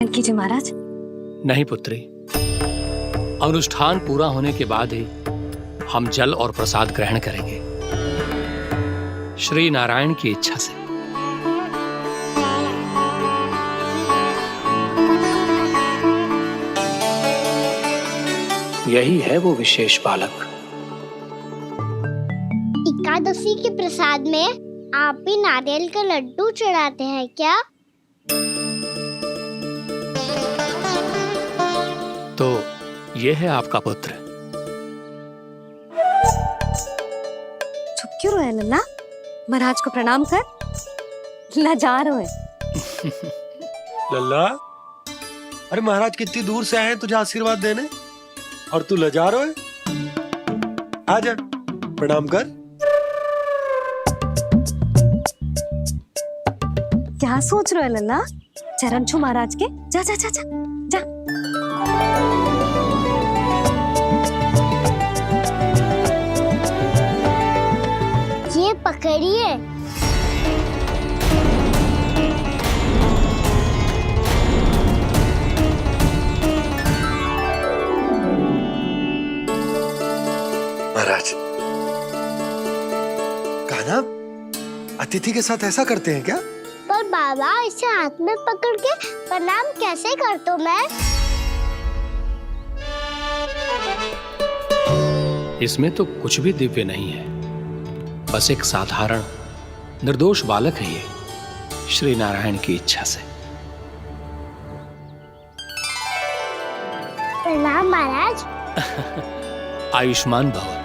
कीजिए महाराज। नहीं पुत्री, अनुष्ठान पूरा होने के बाद ही हम जल और प्रसाद ग्रहण करेंगे, श्री नारायण की इच्छा से। यही है वो विशेष बालक। एकादशी के प्रसाद में आप भी नारियल का लड्डू चढ़ाते हैं क्या? तो ये है आपका पुत्र। चुप क्यों रहे लल्ला? महाराज को प्रणाम कर। लजा रहे लल्ला, अरे महाराज कितनी दूर से आए हैं तुझे आशीर्वाद देने और तू लजा रहा है? आजा प्रणाम कर। क्या सोच रहे हो लल्ला? चरण छू महाराज के। जा जा जा जा जा। ये पकड़िए। महाराज, कान्हा अतिथि के साथ ऐसा करते हैं क्या? पर बाबा, इसे हाथ में पकड़ के प्रणाम कैसे करता हूँ मैं? इसमें तो कुछ भी दिव्य नहीं है, बस एक साधारण निर्दोष बालक है ये, श्री नारायण की इच्छा से। प्रणाम महाराज। आयुष्मान भव।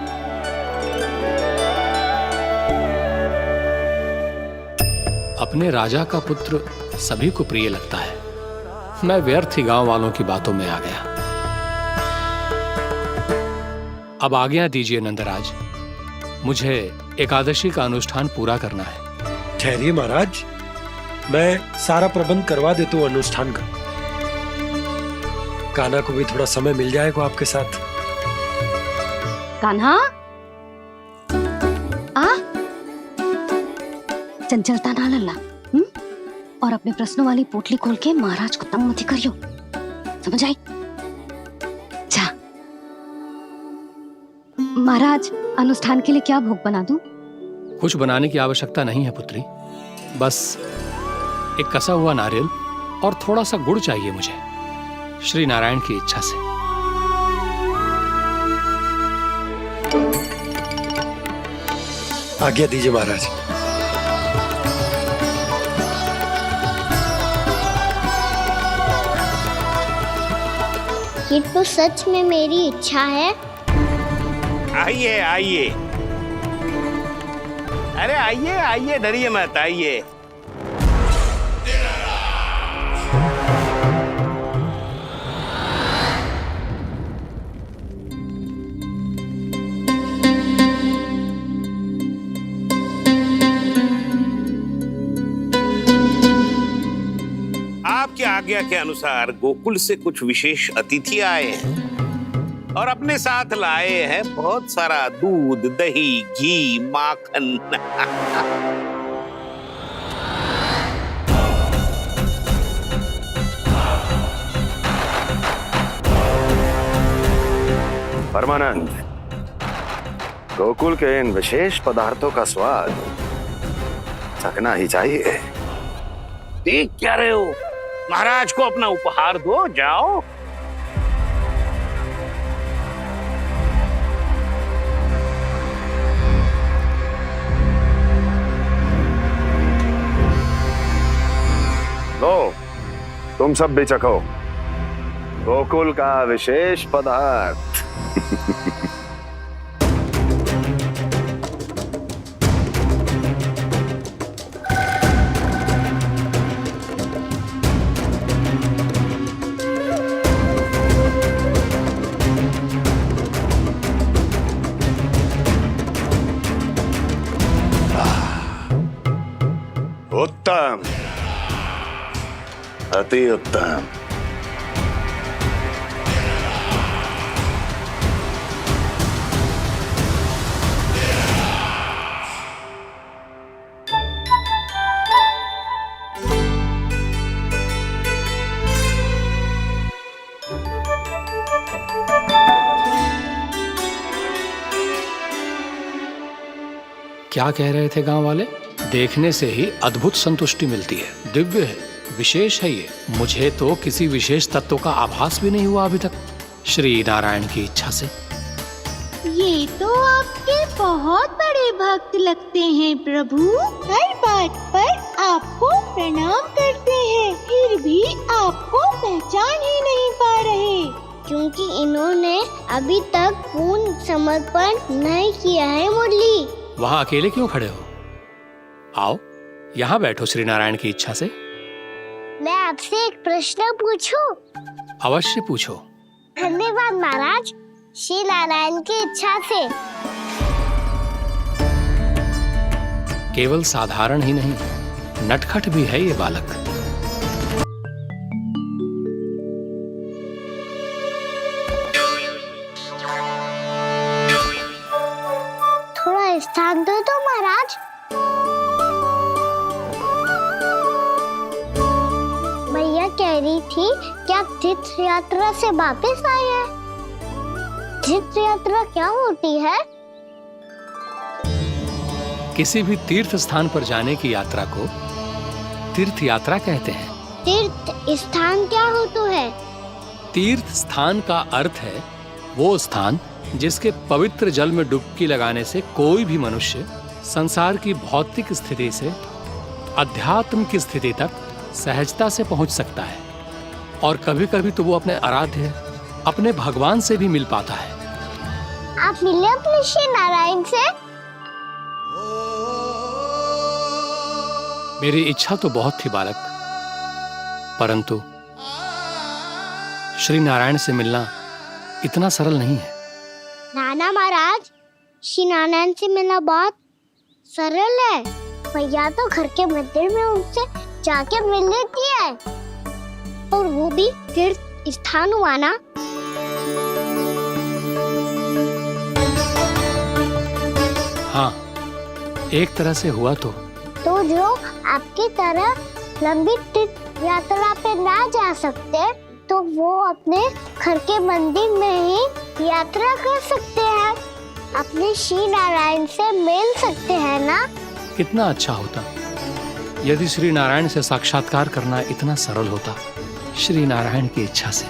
अपने राजा का पुत्र सभी को प्रिय लगता है। मैं व्यर्थ ही गांव वालों की बातों में आ गया। अब आज्ञा दीजिए नंदराज, मुझे एकादशी का अनुष्ठान पूरा करना है। ठहरिए महाराज, मैं सारा प्रबंध करवा देता हूँ अनुष्ठान का। कान्हा को भी थोड़ा समय मिल जाएगा आपके साथ। कान्हा आ, चंचलता ना लल्ला। और अपने प्रश्नों वाली पोटली खोल के महाराज को तंग मत करियो, समझ आई? जा महाराज, अनुष्ठान के लिए क्या भोग बना दूं? कुछ बनाने की आवश्यकता नहीं है पुत्री, बस एक कसा हुआ नारियल और थोड़ा सा गुड़ चाहिए मुझे, श्री नारायण की इच्छा से। आज्ञा दीजिए महाराज। ये तो सच में मेरी इच्छा है। आइए आइए, अरे आइए आइए, डरिए मत, आइए। आपकी आज्ञा के अनुसार गोकुल से कुछ विशेष अतिथि आए हैं और अपने साथ लाए हैं बहुत सारा दूध, दही, घी, माखन। परमानंद, गोकुल के इन विशेष पदार्थों का स्वाद चखना ही चाहिए। देख क्या रहे हो? महाराज को अपना उपहार दो, जाओ। लो, तुम सब भी चखो गोकुल का विशेष पदार्थ। उत्तम, अति उत्तम। क्या कह रहे थे गांव वाले? देखने से ही अद्भुत संतुष्टि मिलती है, दिव्य है, विशेष है ये। मुझे तो किसी विशेष तत्व का आभास भी नहीं हुआ अभी तक, श्री नारायण की इच्छा से। ये तो आपके बहुत बड़े भक्त लगते हैं प्रभु। हर बात पर आपको प्रणाम करते हैं, फिर भी आपको पहचान ही नहीं पा रहे। क्योंकि इन्होंने अभी तक पूर्ण समर्पण नहीं किया है मुरली। वहां अकेले क्यों खड़े हो? आओ यहाँ बैठो श्री नारायण की इच्छा से। मैं आपसे एक प्रश्न पूछूं? अवश्य पूछो। धन्यवाद महाराज। श्री नारायण की इच्छा से। केवल साधारण ही नहीं, नटखट भी है ये बालक। थोड़ा स्थान दो तो महाराज। मैया कह रही थी कि आप तीर्थ यात्रा से वापस आए हैं। तीर्थ यात्रा क्या होती है? किसी भी तीर्थ स्थान पर जाने की यात्रा को तीर्थ यात्रा कहते हैं। तीर्थ स्थान क्या होता है? तीर्थ स्थान का अर्थ है वो स्थान जिसके पवित्र जल में डुबकी लगाने से कोई भी मनुष्य संसार की भौतिक स्थिति से अध्यात्म की स्थिति तक सहजता से पहुंच सकता है, और कभी कभी तो वो अपने आराध्य, अपने भगवान से भी मिल पाता है। आप मिले अपने श्री नारायण से? मेरी इच्छा तो बहुत थी बालक, परंतु श्री नारायण से मिलना इतना सरल नहीं है। नाना महाराज, श्री नारायण से मिलना बहुत सरल है। भैया तो घर के मंदिर में उनसे जाके मिल लेती है, और वो भी तीर्थ स्थान हुआ ना। हाँ, एक तरह से हुआ तो जो आपकी तरह लंबी तीर्थ यात्रा पे ना जा सकते, तो वो अपने घर के मंदिर में ही यात्रा कर सकते हैं, अपने श्री नारायण से मिल सकते हैं ना। कितना अच्छा होता यदि श्री नारायण से साक्षात्कार करना इतना सरल होता, श्री नारायण की इच्छा से।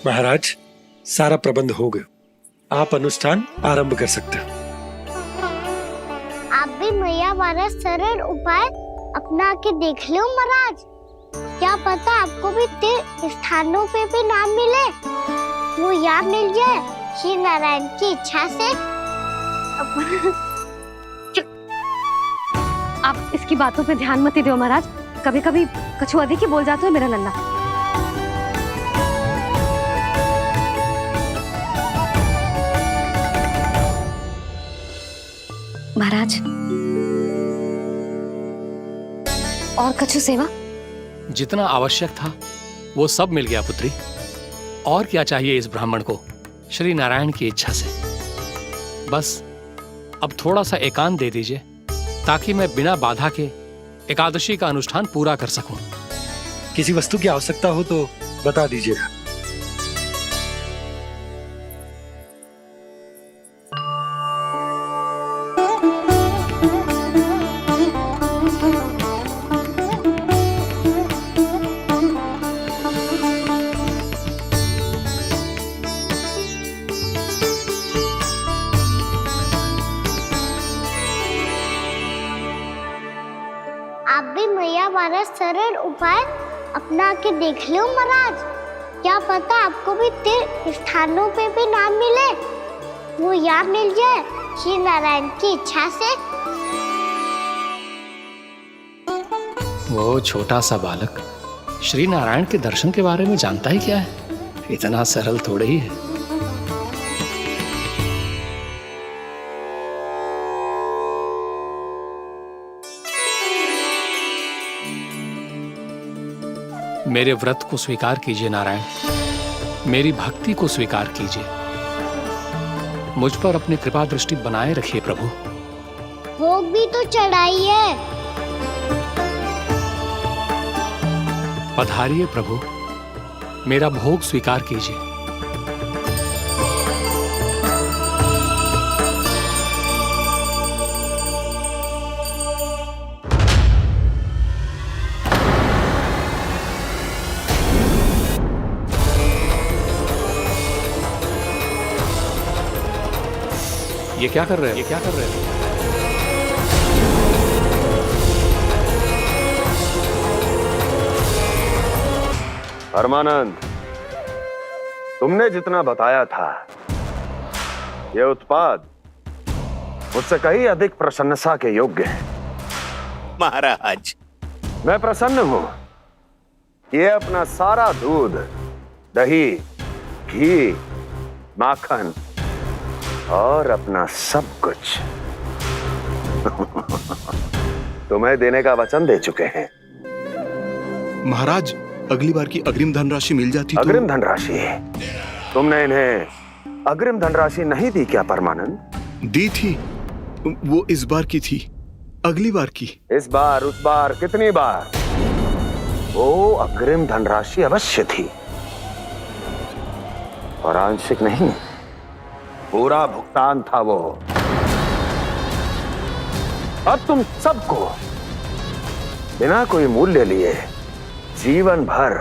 महाराज, सारा प्रबंध हो गया, आप अनुष्ठान आरंभ कर सकते हैं। आप भी मैया वाला सरल उपाय अपना के देख लो महाराज। क्या पता आपको भी तीर्थ स्थानों पे भी नाम मिले, वो याद मिल जाए श्री नारायण की इच्छा से। आप इसकी बातों पे ध्यान मत दो महाराज, कभी कभी कछुआ देखी बोल जाते हो मेरा नन्ना। महाराज, और कछु सेवा? जितना आवश्यक था वो सब मिल गया पुत्री। और क्या चाहिए इस ब्राह्मण को श्री नारायण की इच्छा से? बस अब थोड़ा सा एकांत दे दीजिए, ताकि मैं बिना बाधा के एकादशी का अनुष्ठान पूरा कर सकूं। किसी वस्तु की आवश्यकता हो तो बता दीजिएगा। आप भी मैया वाला सरल उपाय अपना के देख लो महाराज। क्या पता आपको भी तीर्थ स्थानों पे भी नाम मिले, वो याद मिल जाए श्री नारायण की इच्छा से। वो छोटा सा बालक श्री नारायण के दर्शन के बारे में जानता ही क्या है? इतना सरल थोड़े ही है। मेरे व्रत को स्वीकार कीजिए नारायण, मेरी भक्ति को स्वीकार कीजिए। मुझ पर अपनी कृपा दृष्टि बनाए रखिए प्रभु। भोग भी तो चढ़ाइए। पधारिए प्रभु, मेरा भोग स्वीकार कीजिए। ये क्या कर रहे हो? परमानंद, तुमने जितना बताया था, यह उत्पाद मुझसे कहीं अधिक प्रशंसा के योग्य है। महाराज, मैं प्रसन्न हूं। ये अपना सारा दूध, दही, घी, माखन और अपना सब कुछ तुम्हें देने का वचन दे चुके हैं। महाराज, अगली बार की अग्रिम धनराशि मिल जाती तो। अग्रिम धनराशि? तुमने इन्हें अग्रिम धनराशि नहीं दी क्या परमानंद? दी थी, वो इस बार की थी, अगली बार की। इस बार, उस बार, कितनी बार? वो अग्रिम धनराशि अवश्य थी, और आंशिक नहीं, पूरा भुगतान था वो। अब तुम सबको बिना कोई मूल्य लिए जीवन भर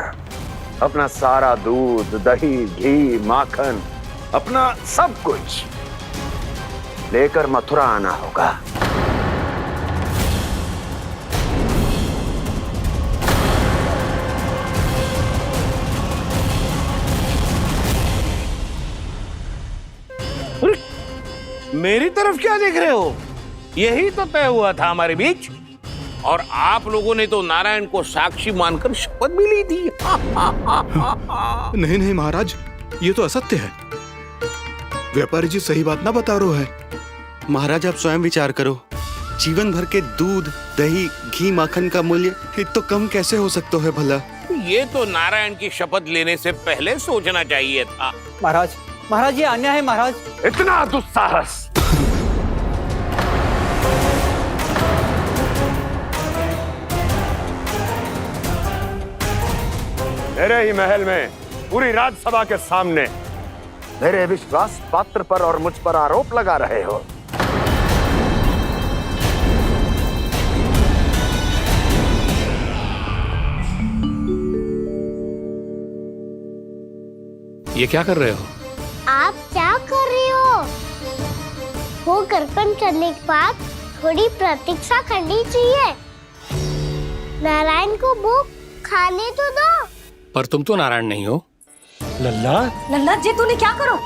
अपना सारा दूध, दही, घी, माखन, अपना सब कुछ लेकर मथुरा आना होगा। मेरी तरफ क्या देख रहे हो? यही तो तय हुआ था हमारे बीच, और आप लोगों ने तो नारायण को साक्षी मानकर शपथ भी ली थी। नहीं नहीं महाराज, ये तो असत्य है। व्यापारी जी सही बात ना बता रहे हैं। महाराज, आप स्वयं विचार करो। जीवन भर के दूध, दही, घी, माखन का मूल्य इतना कम कैसे हो सकता है भला? ये तो नारायण की शपथ लेने से पहले सोचना चाहिए था। महाराज, महाराज ये अन्याय है महाराज। इतना दुस्साहस! मेरे ही महल में पूरी राज्यसभा के सामने मेरे विश्वास पात्र पर और मुझ पर आरोप लगा रहे हो। ये क्या कर रहे हो? आप क्या कर रहे हो? वो कर्पण करने के बाद थोड़ी प्रतीक्षा करनी चाहिए। नारायण को वो खाने तो दो। पर तुम तो नारायण नहीं हो। लल्ला, लल्ला जी, तूने क्या करो?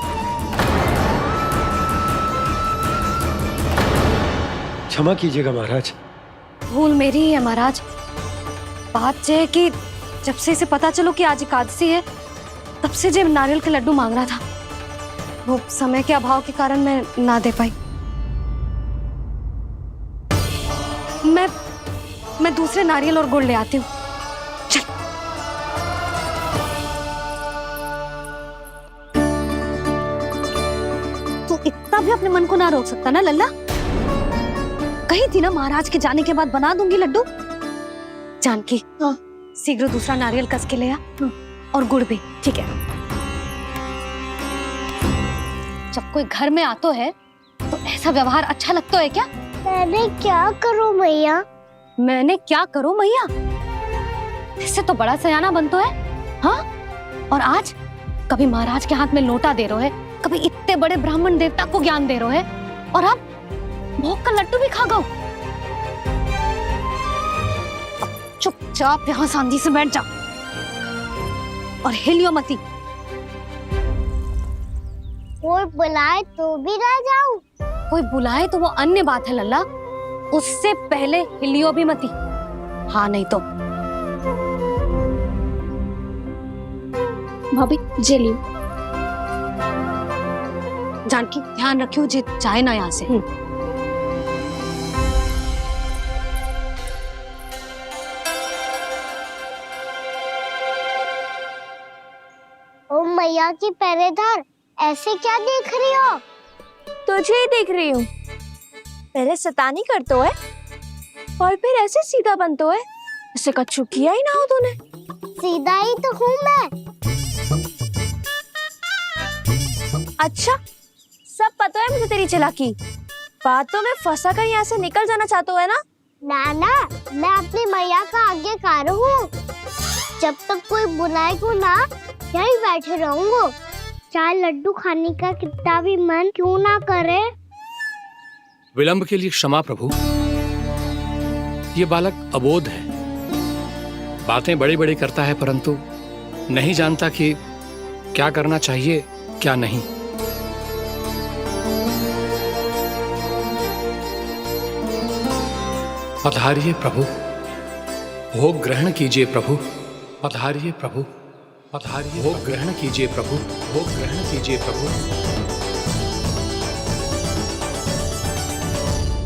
क्षमा कीजिएगा महाराज। भूल मेरी ही है महाराज। बात यह है कि जब से इसे पता चलो कि आज एकादशी है, तब से जब नारियल के लड्डू मांग रहा था, वो समय के अभाव के कारण मैं ना दे पाई। मैं दूसरे नारियल और गुड़ ले आती हूँ। चल। तू इतना भी अपने मन को ना रोक सकता ना लल्ला? कही थी ना महाराज के जाने के बाद बना दूंगी लड्डू। जानकी, शीघ्र दूसरा नारियल कस के ले आ, और गुड़ भी। ठीक है। जब कोई घर में आतो है तो ऐसा व्यवहार अच्छा लगता है क्या? मैंने क्या करूं मैया? मैंने क्या करूं मैया? इससे तो बड़ा सयाना बनतो है। हाँ, और आज कभी महाराज के हाथ में लोटा दे रहे है, कभी इतने बड़े ब्राह्मण देवता को ज्ञान दे रहे है, और अब भोग का लड्डू भी खा गो। चुपचाप यहाँ शांति से बैठ जा और हिलियो मती। कोई बुलाए तो भी ना जाऊं? कोई बुलाए तो वो अन्य बात है लल्ला, उससे पहले हिलियो भी मती। हाँ नहीं तो। भाभी जेली। जानकी, ध्यान रखियो जे जाए ना यहाँ से। ओ मैया की पहरेदार, ऐसे क्या देख रही हो? तुझे ही देख रही हूँ। पहले शैतानी करतो है और फिर ऐसे सीधा बनतो है। ऐसे कछु किया ही ना हो तूने। सीधा ही तो हूँ मैं। अच्छा, सब पता है मुझे तेरी चालाकी। बातों में फंसा कर यहाँ से निकल जाना चाहते है ना? नाना, मैं अपनी मैया का आज्ञाकार हूँ। जब तक कोई बुलाए को ना, यही बैठे रहूंगा। चाहे लड्डू खाने का कितना भी मन क्यों ना करे। विलंब के लिए क्षमा प्रभु। ये बालक अबोध है, बातें बड़ी बड़ी करता है परंतु नहीं जानता कि क्या करना चाहिए क्या नहीं। पधारिए प्रभु, भोग ग्रहण कीजिए प्रभु। पधारिए प्रभु, पधारिए, भोग ग्रहण कीजिए प्रभु, भोग ग्रहण कीजिए प्रभु।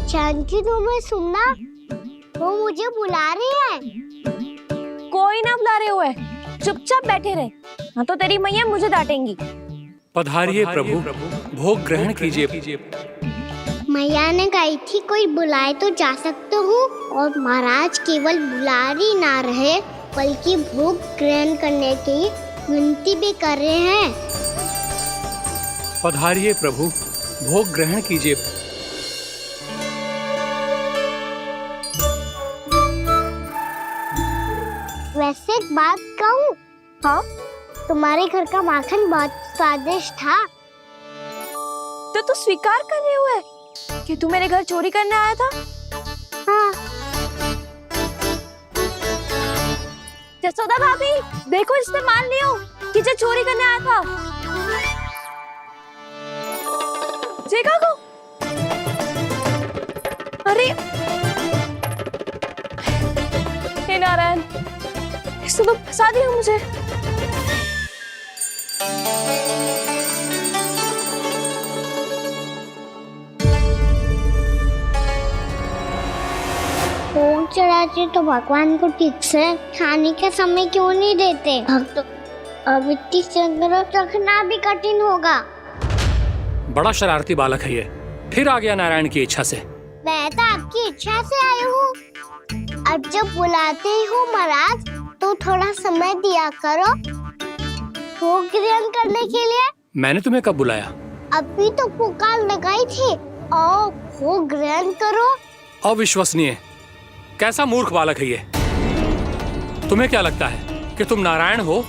जानकी तुम्हें सुनना, वो मुझे बुला रही है। कोई ना बुला रहे हुए, चुपचाप बैठे रहे, हाँ तो तेरी मैया मुझे डांटेंगी। पधारिए प्रभु, भोग ग्रहण कीजिए। मैया ने कही थी कोई बुलाए तो जा सकते हूँ, और महाराज केवल बुलारी ना रहे बल्कि भोग ग्रहण करने की विनती भी कर रहे हैं। पधारिए प्रभु, भोग ग्रहण कीजिए। वैसे एक बात कहूँ? हाँ? तुम्हारे घर का माखन बहुत स्वादिष्ट था। तो तू स्वीकार कर रहे हुए कि तू मेरे घर चोरी करने आया था? हाँ। जसोदा भाभी, देखो इसने मान लियो कि जो चोरी करने आया था। देखा को? अरे हे नारायण, इसने तो फंसा दिया मुझे। भोग चढ़ाते तो भगवान को ठीक से खाने का समय क्यों नहीं देते? भक्त अब इतनी संग्रह रखना भी कठिन होगा। बड़ा शरारती बालक है ये, फिर आ गया नारायण की इच्छा से। मैं तो आपकी इच्छा से आई हूँ। अब जब बुलाते हो महाराज तो थोड़ा समय दिया करो भोग ग्रहण करने के लिए। मैंने तुम्हें कब बुलाया? अभी तो पुकार लगाई थी, आओ भोग ग्रहण करो। अविश्वसनीय, कैसा मूर्ख बालक है ये। तुम्हें क्या लगता है कि तुम नारायण हो?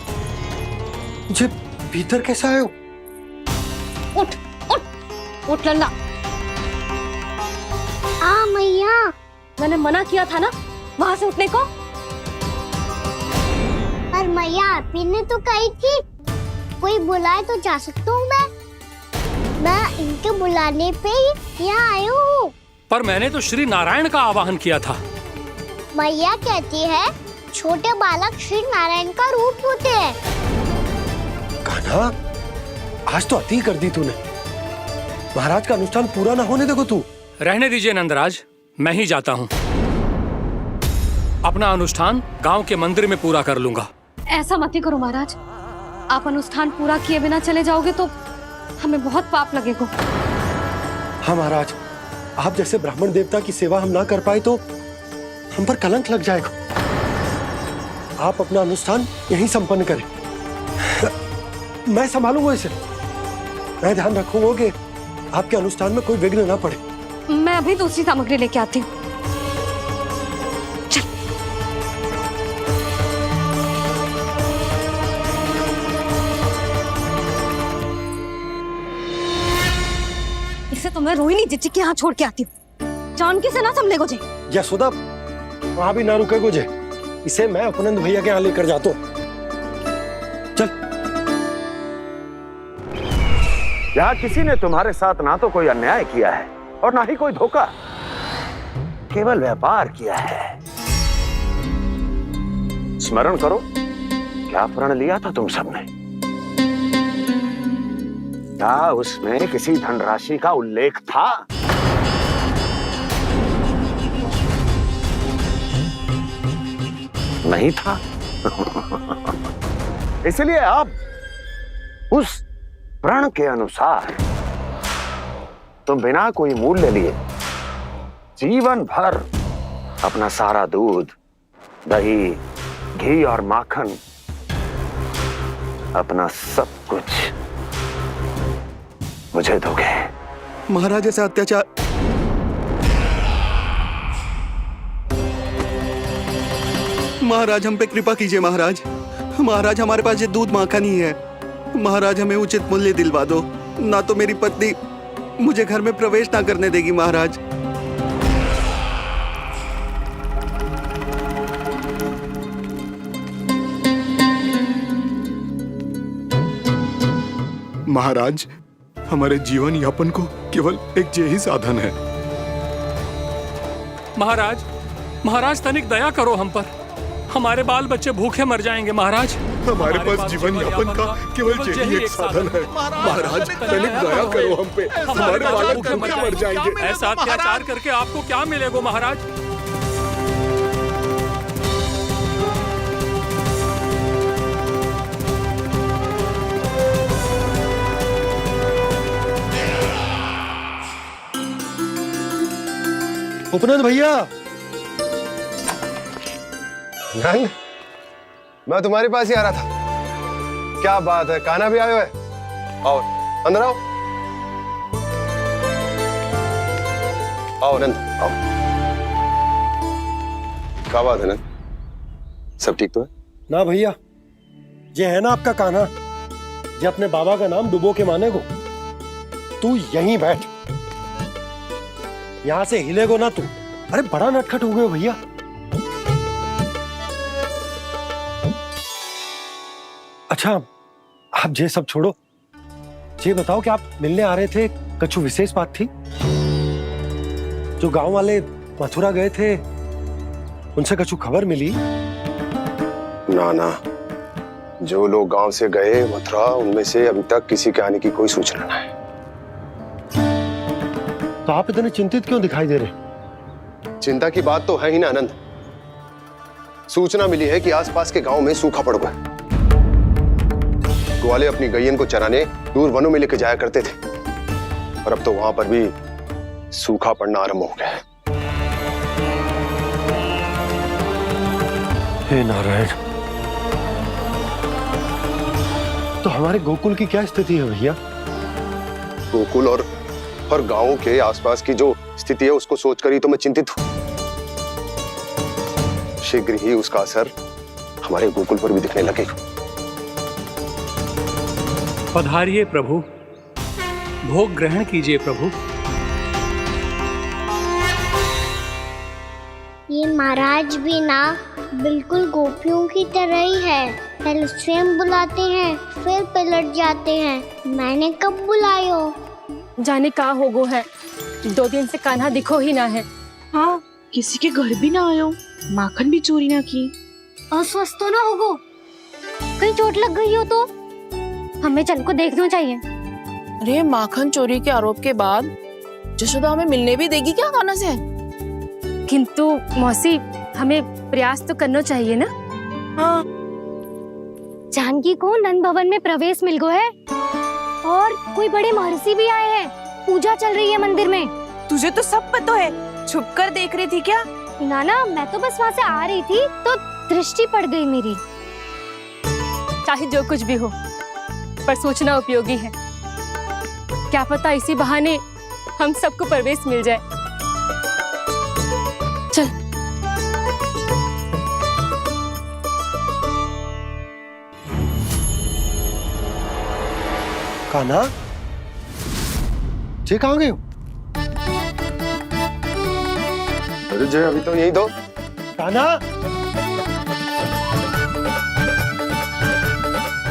मुझे भीतर कैसा आए हो? उठ उठ उठ लल्ला। मैया, मैंने मना किया था ना वहां से उठने को। पर मैया आपी ने तो कही थी कोई बुलाए तो जा सकता हूँ मैं इनके बुलाने पे ही यहाँ आई हूँ। पर मैंने तो श्री नारायण का आवाहन किया था। मैया कहती है छोटे बालक श्री नारायण का रूप होते हैं। कान्हा, आज तो अति कर दी तूने। महाराज का अनुष्ठान पूरा ना होने देखो तू। रहने दीजिए नंदराज, मैं ही जाता हूँ। अपना अनुष्ठान गांव के मंदिर में पूरा कर लूंगा। ऐसा मत ही करो महाराज, आप अनुष्ठान पूरा किए बिना चले जाओगे तो हमें बहुत पाप लगेगा। हाँ महाराज, आप जैसे ब्राह्मण देवता की सेवा हम ना कर पाए तो हम पर कलंक लग जाएगा। आप अपना अनुष्ठान यहीं संपन्न करें, मैं संभालूंगा इसे। मैं ध्यान रखूंगा कि आपके अनुष्ठान में कोई विघ्न ना पड़े। मैं अभी दूसरी सामग्री लेके आती हूँ। इसे तो मैं रोहिणी जीजी के यहाँ छोड़ के आती हूँ। जानकी से ना संभले गुजे। यशोदा, वहां भी ना रुके गुजे। इसे मैं अपनंद भैया के यहाँ लेकर जाता हूँ। चल। यहाँ किसी ने तुम्हारे साथ ना तो कोई अन्याय किया है और ना ही कोई धोखा, केवल व्यापार किया है। स्मरण करो, क्या प्रण लिया था तुम सबने? क्या उसमें किसी धनराशि का उल्लेख था? नहीं था। इसलिए अब उस प्रण के अनुसार तुम बिना कोई मूल्य लिए जीवन भर अपना सारा दूध, दही, घी और माखन, अपना सब कुछ मुझे दोगे। महाराज ऐसा अत्याचार। महाराज हम पे कृपा कीजिए। महाराज, महाराज हमारे पास ये दूध माखन ही है। महाराज हमें उचित मूल्य दिलवा दो, ना तो मेरी पत्नी मुझे घर में प्रवेश ना करने देगी महाराज। महाराज, हमारे जीवन यापन को केवल एक यही साधन है। महाराज, महाराज तनिक दया करो हम पर। हमारे बाल बच्चे भूखे मर जाएंगे महाराज। हमारे पास जीवन यापन का केवल यही एक साधन है। महाराज, तनिक दया करो हम पे। हमारे बालक भूखे मर जाएंगे। ऐसा अत्याचार करके आपको क्या मिलेगा महाराज? उपनंद भैया, नंद, मैं तुम्हारे पास ही आ रहा था। क्या बात है, कान्हा भी आयो है? आओ अंदर आओ। आओ नंद, आओ। क्या बात है नंद, सब ठीक तो है? ना भैया, ये है ना आपका कान्हा, ये अपने बाबा का नाम डुबो के माने को। तू यहीं बैठ, यहां से हिलेगो ना तू। अरे बड़ा नटखट हो गए हो भैया। अच्छा, आप ये सब छोड़ो, ये बताओ कि आप मिलने आ रहे थे, कछु विशेष बात थी? जो गांव वाले मथुरा गए थे, उनसे कछु खबर मिली? ना ना, जो लोग गांव से गए मथुरा, उनमें से अभी तक किसी के आने की कोई सूचना नहीं है। तो आप इतने चिंतित क्यों दिखाई दे रहे? चिंता की बात तो है ही ना आनंद। सूचना मिली है कि आसपास के गांव में सूखा पड़ गया। ग्वाले अपनी गैयन को चराने दूर वनों में लेकर जाया करते थे, और अब तो वहां पर भी सूखा पड़ना आरंभ हो गया है। हे नारायण, तो हमारे गोकुल की क्या स्थिति है भैया? गोकुल और गांवों के आसपास की जो स्थिति है उसको सोचकर ही तो मैं चिंतित हूं। शीघ्र ही उसका असर हमारे गोकुल पर भी दिखने लगेगा। पधारिए प्रभु, भोग ग्रहण कीजिए प्रभु। ये महाराज भी ना बिल्कुल गोपियों की तरह ही है। पहले स्वयं बुलाते हैं, फिर पलट जाते हैं। मैंने कब बुलायो? जाने का होगो है, 2 दिन से कान्हा दिखो ही ना है। हाँ, किसी के घर भी ना आयो, माखन भी चोरी ना की। अस्वस्थ तो ना होगो, कहीं चोट लग गई हो तो? हमें चल को देखना चाहिए। अरे माखन चोरी के आरोप के बाद जशोदा हमें मिलने भी देगी क्या कान्हा से? किंतु मौसी, हमें प्रयास तो करना चाहिए ना। हाँ, जानकी को नंद भवन में प्रवेश मिल गया है, और कोई बड़े महर्षि भी आए हैं। पूजा चल रही है मंदिर में। तुझे तो सब पता है, छुप कर देख रही थी क्या? ना, मैं तो बस वहाँ से आ रही थी तो दृष्टि पड़ गई मेरी। चाहे जो कुछ भी हो, पर सूचना उपयोगी है। क्या पता इसी बहाने हम सबको प्रवेश मिल जाए। चल। कान्हा, जे कहाँ गए हो? अरे जय, अभी तो यही दो। कान्हा,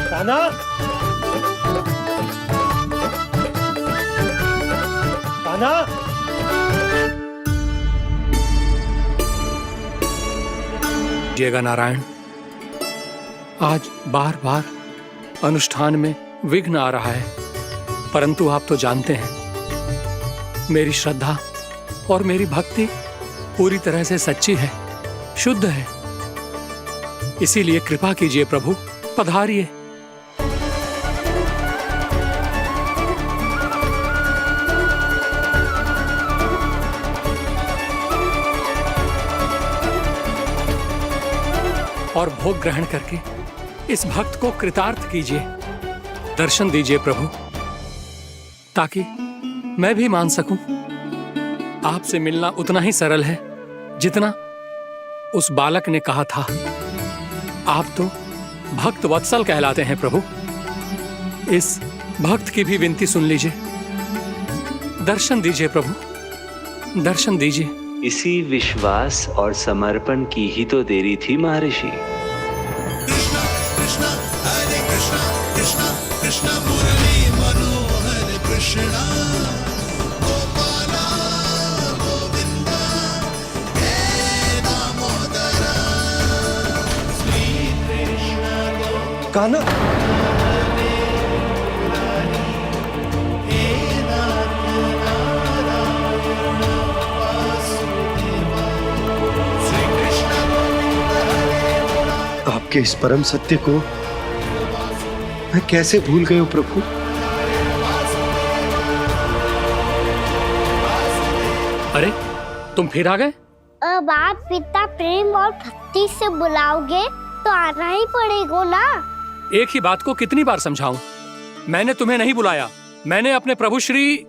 कान्हा, कान्हा। जयगा नारायण, आज बार बार अनुष्ठान में विघ्न आ रहा है, परंतु आप तो जानते हैं मेरी श्रद्धा और मेरी भक्ति पूरी तरह से सच्ची है, शुद्ध है। इसीलिए कृपा कीजिए प्रभु, पधारिए। और भोग ग्रहण करके इस भक्त को कृतार्थ कीजिए। दर्शन दीजिए प्रभु, ताकि मैं भी मान सकूं। आपसे मिलना उतना ही सरल है जितना उस बालक ने कहा था। आप तो भक्त वत्सल कहलाते हैं प्रभु। इस भक्त की भी विनती सुन लीजिए। दर्शन दीजिए प्रभु, दर्शन दीजिए। इसी विश्वास और समर्पण की ही तो देरी थी महर्षि। कान्हा, आपके इस परम सत्य को मैं कैसे भूल गया हूं प्रभु। अरे तुम फिर आ गए? अब आप इतना प्रेम और भक्ति से बुलाओगे तो आना ही पड़ेगा ना। एक ही बात को कितनी बार समझाऊं? मैंने तुम्हें नहीं बुलाया, मैंने अपने प्रभु श्री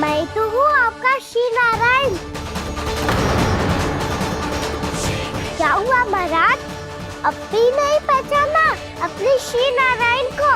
मैं तो हूँ आपका श्री नारायण। क्या हुआ महाराज, अब भी नहीं पहचाना अपने श्री नारायण को?